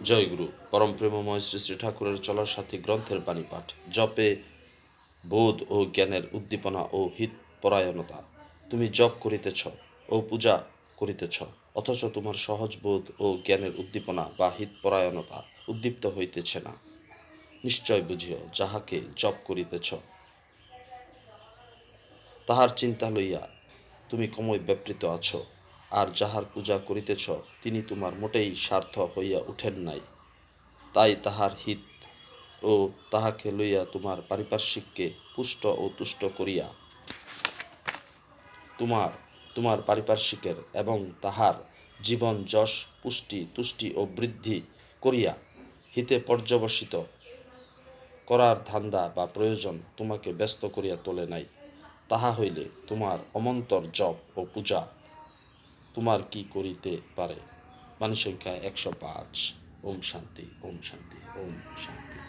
জয়গুরু পরম প্রেমময় শ্রী শ্রী ঠাকুরের চলার সাথী গ্রন্থের বাণী পাঠ জপে বোধ ও জ্ঞানের উদ্দীপনা ও হিতপরায়ণতা। তুমি জপ করিতেছ ও পূজা করিতেছ, অথচ তোমার সহজ বোধ ও জ্ঞানের উদ্দীপনা বা হিতপরায়ণতা উদ্দীপ্ত হইতেছে না। নিশ্চয় বুঝিও, যাহাকে জপ করিতেছ তাহার চিন্তা লইয়া তুমি ক্রমই ব্যাপৃত আছো, আর যাহার পূজা করিতেছ তিনি তোমার মোটেই স্বার্থ হইয়া উঠেন নাই। তাই তাহার হিত ও তাহাকে লইয়া তোমার পারিপার্শ্বিককে পুষ্ট ও তুষ্ট করিয়া তোমার পারিপার্শ্বিকের এবং তাহার জীবন যশ পুষ্টি তুষ্টি ও বৃদ্ধি করিয়া হিতে পর্যবসিত করার ধান্দা বা প্রয়োজন তোমাকে ব্যস্ত করিয়া তোলে নাই। তাহা হইলে তোমার অমন্তর জপ ও পূজা তোমার কি করিতে পারে? বাণী সংখ্যা 105। ওম শান্তি, ওম শান্তি, ওম শান্তি।